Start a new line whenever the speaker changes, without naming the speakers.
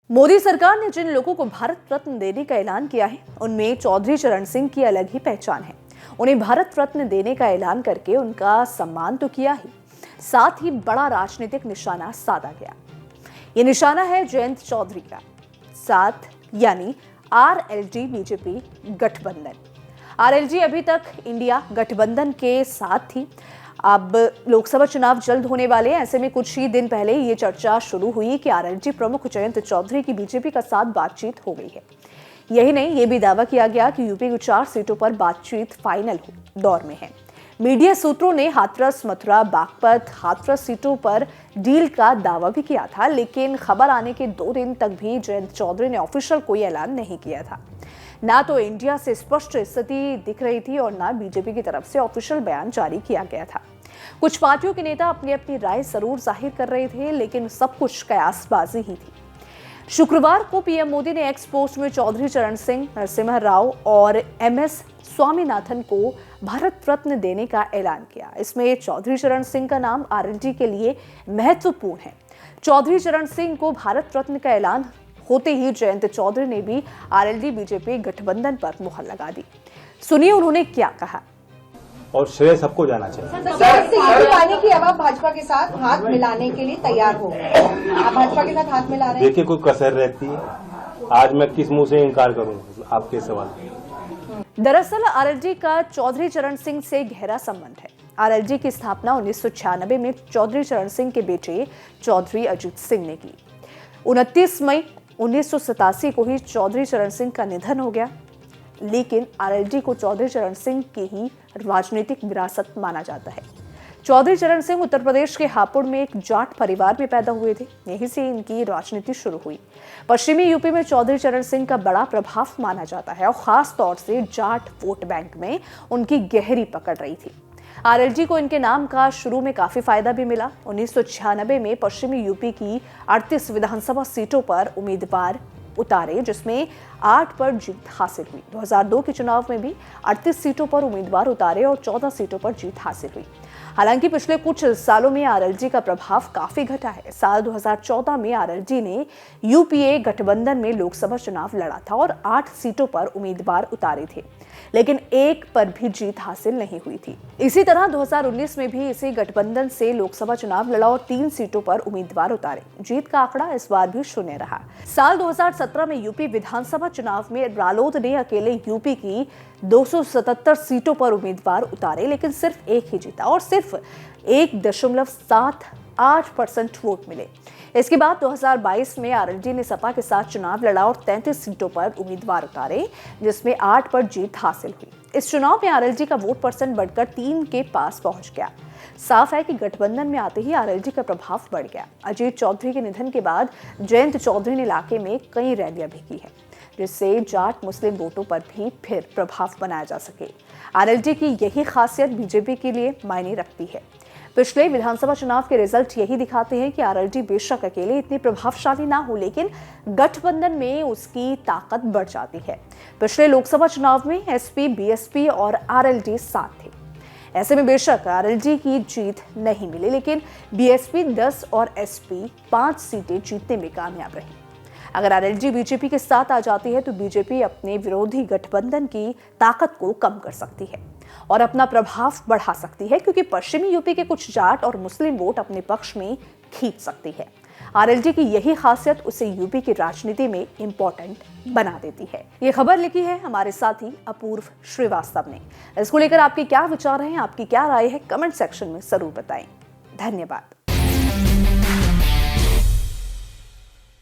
मोदी सरकार ने जिन लोगों को भारत रत्न देने का ऐलान किया है, उनमें चौधरी चरण सिंह की अलग ही पहचान है। उन्हें भारत रत्न देने का ऐलान करके उनका सम्मान तो किया ही, साथ ही बड़ा राजनीतिक निशाना साधा गया। ये निशाना है जयंत चौधरी का साथ, यानी आरएलडी बीजेपी गठबंधन। आरएलडी अभी तक इंडिया गठबंधन के साथ थी। अब लोकसभा चुनाव जल्द होने वाले हैं, ऐसे में कुछ ही दिन पहले ये चर्चा शुरू हुई कि आरएलडी प्रमुख जयंत चौधरी की बीजेपी का साथ बातचीत हो गई है। यही नहीं, ये भी दावा किया गया कि यूपी की 4 सीटों पर बातचीत फाइनल दौर में है। मीडिया सूत्रों ने हाथरस, मथुरा, बागपत, हाथरस सीटों पर डील का दावा भी किया था, लेकिन खबर आने के 2 दिन तक भी जयंत चौधरी ने ऑफिशियल कोई ऐलान नहीं किया था। ना तो इंडिया से स्पष्ट स्थिति दिख रही थी और ना बीजेपी की तरफ से ऑफिशियल बयान जारी किया गया था। कुछ पार्टियों के नेता अपनी अपनी राय जरूर जाहिर कर रहे थे, लेकिन सब कुछ कयासबाजी ही थी। शुक्रवार को पीएम मोदी ने एक्स पोस्ट में चौधरी चरण सिंह, नरसिम्हा राव और एमएस स्वामीनाथन को भारत रत्न देने का ऐलान किया। इसमें चौधरी चरण सिंह का नाम आरएलडी के लिए महत्वपूर्ण है। चौधरी चरण सिंह को भारत रत्न का ऐलान होते ही जयंत चौधरी ने भी आरएलडी बीजेपी गठबंधन पर मुहर लगा दी। सुनिए उन्होंने क्या कहा।
और श्रेय सबको जाना चाहिए।
सर, कि अब आप भाजपा के साथ हाथ मिलाने के लिए तैयार हो, आप भाजपा के साथ हाथ मिला रहे हैं।
देखिए, कोई कसर रहती है, आज मैं किस मुंह से इनकार करूं आपके सवाल।
दरअसल आरएलडी का चौधरी चरण सिंह से गहरा संबंध है। आरएलडी की स्थापना 1996 में चौधरी चरण सिंह के बेटे चौधरी अजीत सिंह ने की। 29 मई 1987 को ही चौधरी चरण सिंह का निधन हो गया, लेकिन आरएलडी को चौधरी चरण सिंह की ही राजनीतिक विरासत माना जाता है। चौधरी चरण सिंह उत्तर प्रदेश के हापुड़ में एक जाट परिवार में पैदा हुए थे। यहीं से इनकी राजनीति शुरू हुई। पश्चिमी यूपी में चौधरी चरण सिंह का बड़ा प्रभाव माना जाता है और खास तौर से जाट वोट बैंक में उनकी गहरी पकड़ रही थी। आरएलडी को इनके नाम का शुरू में काफी फायदा भी मिला। 1996 में पश्चिमी यूपी की 38 विधानसभा सीटों पर उम्मीदवार उतारे, जिसमें 8 पर जीत हासिल हुई। 2002 के चुनाव में भी 38 सीटों पर उम्मीदवार उतारे और 14 सीटों पर जीत हासिल हुई। हालांकि पिछले कुछ सालों में आरएलडी का प्रभाव काफी घटा है। साल 2014 में आरएलडी ने यूपीए गठबंधन में लोकसभा चुनाव लड़ा था और 8 सीटों पर उम्मीदवार उतारे थे, लेकिन 1 पर भी जीत हासिल नहीं हुई थी। इसी तरह 2019 में भी इसी गठबंधन से लोकसभा चुनाव लड़ा और 3 सीटों पर उम्मीदवार उतारे। जीत का आंकड़ा इस बार भी शून्य रहा। साल 2017 में यूपी विधानसभा चुनाव में रालोद ने अकेले यूपी की 277 सीटों पर उम्मीदवार उतारे, लेकिन सिर्फ 1 ही जीता और सिर्फ 1.78% वोट मिले। इसके बाद 2022 में आरएलडी ने सपा के साथ चुनाव लड़ा और 33 सीटों पर उम्मीदवार उतारे, जिसमें 8 पर जीत हासिल हुई। इस चुनाव में आरएलडी का वोट परसेंट बढ़कर 3 के पास पहुंच गया। साफ है कि गठबंधन में आते ही आरएलडी का प्रभाव बढ़ गया। अजीत चौधरी के निधन के बाद जयंत चौधरी ने इलाके में कई रैलियां भी की है, जिससे जाट मुस्लिम वोटों पर भी फिर प्रभाव बनाया जा सके। आरएलडी की यही खासियत बीजेपी के लिए मायने रखती है। पिछले विधानसभा चुनाव के रिजल्ट यही दिखाते हैं कि आरएलडी बेशक अकेले इतनी प्रभावशाली ना हो, लेकिन गठबंधन में उसकी ताकत बढ़ जाती है। पिछले लोकसभा चुनाव में एसपी, बीएसपी और आरएलडी साथ थे। ऐसे में बेशक आरएलडी की जीत नहीं मिली, लेकिन बीएसपी 10 और एसपी 5 सीटें जीतने में कामयाब रही। अगर आरएलडी बीजेपी के साथ आ जाती है तो बीजेपी अपने विरोधी गठबंधन की ताकत को कम कर सकती है और अपना प्रभाव बढ़ा सकती है, क्योंकि पश्चिमी यूपी के कुछ जाट और मुस्लिम वोट अपने पक्ष में खींच सकती है। आरएलडी की यही खासियत उसे यूपी की राजनीति में इंपॉर्टेंट बना देती है। ये खबर लिखी है हमारे साथी अपूर्व श्रीवास्तव ने। इसको लेकर आपके क्या विचार हैं, आपकी क्या राय है, कमेंट सेक्शन में जरूर बताएं। धन्यवाद।